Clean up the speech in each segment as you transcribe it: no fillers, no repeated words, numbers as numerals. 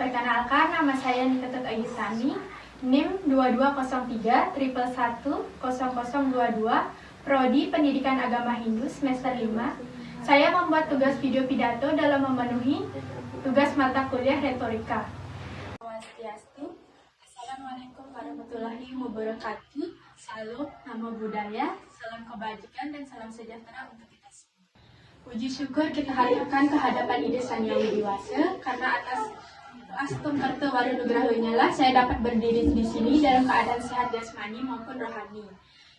Perkenalkan, nama saya Niketut Agisani, NIM 2203 1110022, Prodi Pendidikan Agama Hindu semester 5. Saya membuat tugas video pidato dalam memenuhi tugas mata kuliah retorika. Swastiastu. Assalamualaikum warahmatullahi wabarakatuh. Salam, nama budaya, salam kebajikan, dan salam sejahtera untuk kita semua. Puji syukur kita haturkan kehadapan Ide Sang Hyang Widiwasa, karena atas Astum Karta Waru Nugrahonya lah saya dapat berdiri di sini dalam keadaan sehat jasmani maupun rohani.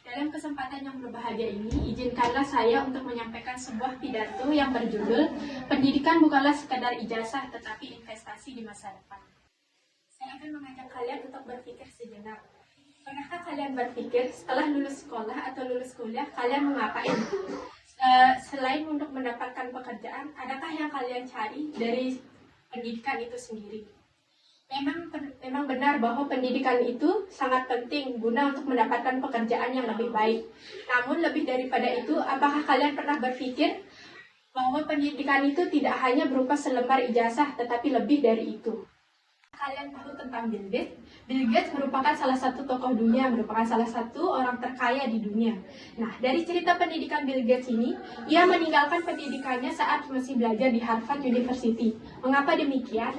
Dalam kesempatan yang berbahagia ini, izinkanlah saya untuk menyampaikan sebuah pidato yang berjudul "Pendidikan bukanlah sekadar ijazah, tetapi investasi di masa depan". Saya akan mengajak kalian untuk berpikir sejenak. Pernahkah kalian berpikir setelah lulus sekolah atau lulus kuliah, kalian mau ngapain? Selain untuk mendapatkan pekerjaan, adakah yang kalian cari dari pendidikan itu sendiri? Memang benar bahwa pendidikan itu sangat penting guna untuk mendapatkan pekerjaan yang lebih baik. Namun lebih daripada itu, apakah kalian pernah berpikir bahwa pendidikan itu tidak hanya berupa selembar ijazah, tetapi lebih dari itu? Kalian tahu tentang Bill Gates? Bill Gates merupakan salah satu tokoh dunia, merupakan salah satu orang terkaya di dunia. Nah, dari cerita pendidikan Bill Gates ini, ia meninggalkan pendidikannya saat masih belajar di Harvard University. Mengapa demikian?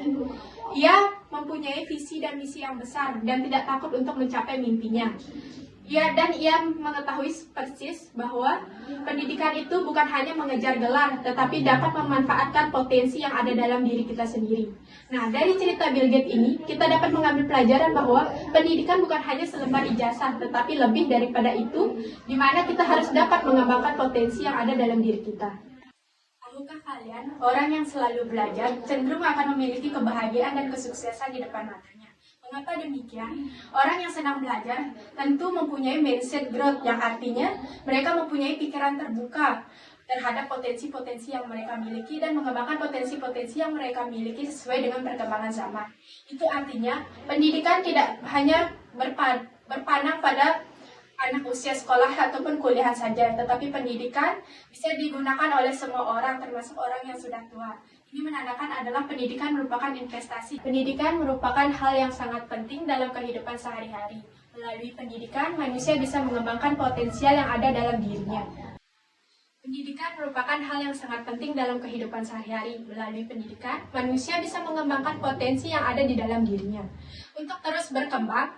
Ia mempunyai visi dan misi yang besar dan tidak takut untuk mencapai mimpinya. Ia mengetahui persis bahwa pendidikan itu bukan hanya mengejar gelar, tetapi dapat memanfaatkan potensi yang ada dalam diri kita sendiri. Nah, dari cerita Bill Gates ini, kita dapat mengambil pelajaran bahwa pendidikan bukan hanya selembar ijazah, tetapi lebih daripada itu, di mana kita harus dapat mengembangkan potensi yang ada dalam diri kita. Tahukah kalian, orang yang selalu belajar cenderung akan memiliki kebahagiaan dan kesuksesan di depan matanya. Mengapa demikian? Orang yang senang belajar tentu mempunyai mindset growth, yang artinya mereka mempunyai pikiran terbuka terhadap potensi-potensi yang mereka miliki dan mengembangkan potensi-potensi yang mereka miliki sesuai dengan perkembangan zaman. Itu artinya pendidikan tidak hanya berpanang pada anak usia sekolah ataupun kuliah saja, tetapi pendidikan bisa digunakan oleh semua orang, termasuk orang yang sudah tua. Ini menandakan adalah pendidikan merupakan investasi. Pendidikan merupakan hal yang sangat penting dalam kehidupan sehari-hari. Melalui pendidikan, manusia bisa mengembangkan potensial yang ada dalam dirinya. Pendidikan merupakan hal yang sangat penting dalam kehidupan sehari-hari. Melalui pendidikan, manusia bisa mengembangkan potensi yang ada di dalam dirinya. Untuk terus berkembang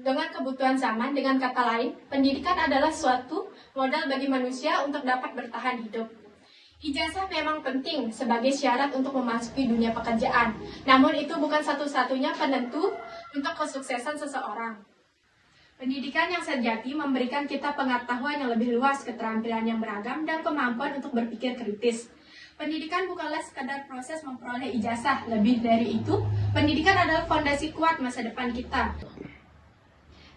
dengan kebutuhan zaman, dengan kata lain, pendidikan adalah suatu modal bagi manusia untuk dapat bertahan hidup. Ijazah memang penting sebagai syarat untuk memasuki dunia pekerjaan, namun itu bukan satu-satunya penentu untuk kesuksesan seseorang. Pendidikan yang sejati memberikan kita pengetahuan yang lebih luas, keterampilan yang beragam, dan kemampuan untuk berpikir kritis. Pendidikan bukanlah sekadar proses memperoleh ijazah, lebih dari itu, pendidikan adalah fondasi kuat masa depan kita.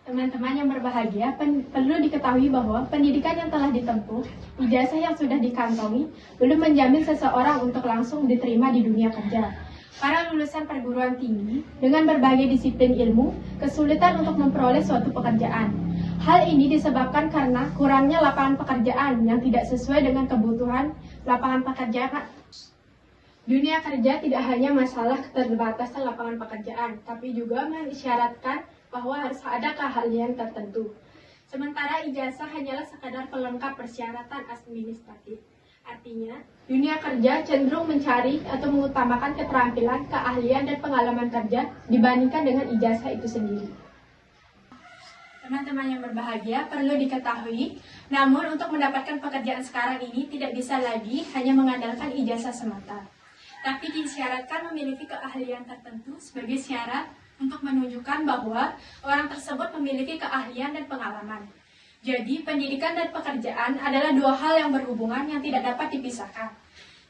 Teman-teman yang berbahagia, perlu diketahui bahwa pendidikan yang telah ditempuh, ijazah yang sudah dikantongi, belum menjamin seseorang untuk langsung diterima di dunia kerja. Para lulusan perguruan tinggi, dengan berbagai disiplin ilmu, kesulitan untuk memperoleh suatu pekerjaan. Hal ini disebabkan karena kurangnya lapangan pekerjaan yang tidak sesuai dengan kebutuhan lapangan pekerjaan. Dunia kerja tidak hanya masalah keterbatasan lapangan pekerjaan, tapi juga mensyaratkan bahwa harus ada keahlian tertentu. Sementara ijazah hanyalah sekadar pelengkap persyaratan administratif. Artinya, dunia kerja cenderung mencari atau mengutamakan keterampilan, keahlian, dan pengalaman kerja dibandingkan dengan ijazah itu sendiri. Teman-teman yang berbahagia, perlu diketahui, namun untuk mendapatkan pekerjaan sekarang ini tidak bisa lagi hanya mengandalkan ijazah semata, tapi disyaratkan memiliki keahlian tertentu sebagai syarat untuk menunjukkan bahwa orang tersebut memiliki keahlian dan pengalaman. Jadi, pendidikan dan pekerjaan adalah dua hal yang berhubungan yang tidak dapat dipisahkan.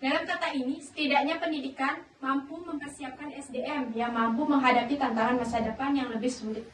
Dalam kata ini, setidaknya pendidikan mampu mempersiapkan SDM yang mampu menghadapi tantangan masa depan yang lebih sulit.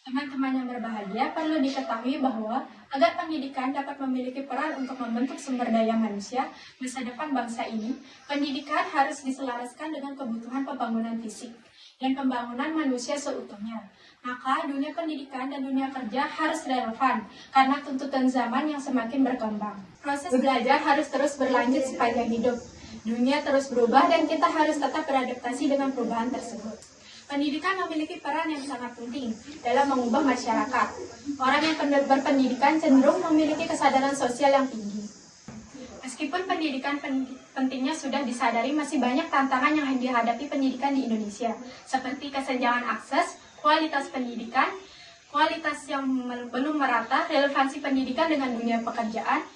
Teman-teman yang berbahagia, perlu diketahui bahwa agar pendidikan dapat memiliki peran untuk membentuk sumber daya manusia masa depan bangsa ini, pendidikan harus diselaraskan dengan kebutuhan pembangunan fisik dan pembangunan manusia seutuhnya. Maka dunia pendidikan dan dunia kerja harus relevan karena tuntutan zaman yang semakin berkembang. Proses belajar harus terus berlanjut sepanjang hidup. Dunia terus berubah dan kita harus tetap beradaptasi dengan perubahan tersebut. Pendidikan memiliki peran yang sangat penting dalam mengubah masyarakat. Orang yang berpendidikan cenderung memiliki kesadaran sosial yang tinggi. Meskipun pendidikan pentingnya sudah disadari, masih banyak tantangan yang dihadapi pendidikan di Indonesia, seperti kesenjangan akses, kualitas pendidikan, kualitas yang belum merata, relevansi pendidikan dengan dunia pekerjaan.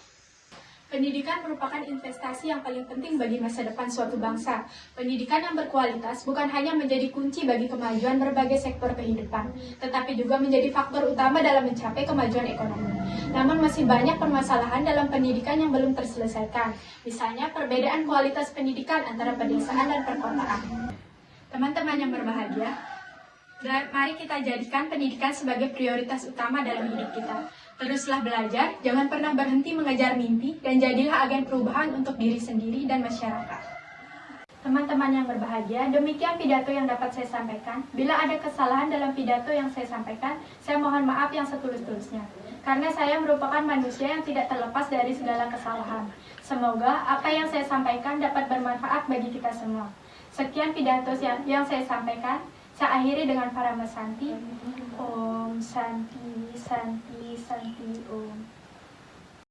Pendidikan merupakan investasi yang paling penting bagi masa depan suatu bangsa. Pendidikan yang berkualitas bukan hanya menjadi kunci bagi kemajuan berbagai sektor kehidupan, tetapi juga menjadi faktor utama dalam mencapai kemajuan ekonomi. Namun masih banyak permasalahan dalam pendidikan yang belum terselesaikan, misalnya perbedaan kualitas pendidikan antara pedesaan dan perkotaan. Teman-teman yang berbahagia, mari kita jadikan pendidikan sebagai prioritas utama dalam hidup kita. Teruslah belajar, jangan pernah berhenti mengejar mimpi, dan jadilah agen perubahan untuk diri sendiri dan masyarakat. Teman-teman yang berbahagia, demikian pidato yang dapat saya sampaikan. Bila ada kesalahan dalam pidato yang saya sampaikan, saya mohon maaf yang setulus-tulusnya. Karena saya merupakan manusia yang tidak terlepas dari segala kesalahan. Semoga apa yang saya sampaikan dapat bermanfaat bagi kita semua. Sekian pidato yang saya sampaikan. Saya akhiri dengan Parama Santi. Om Santi, Santi, Santi, Om.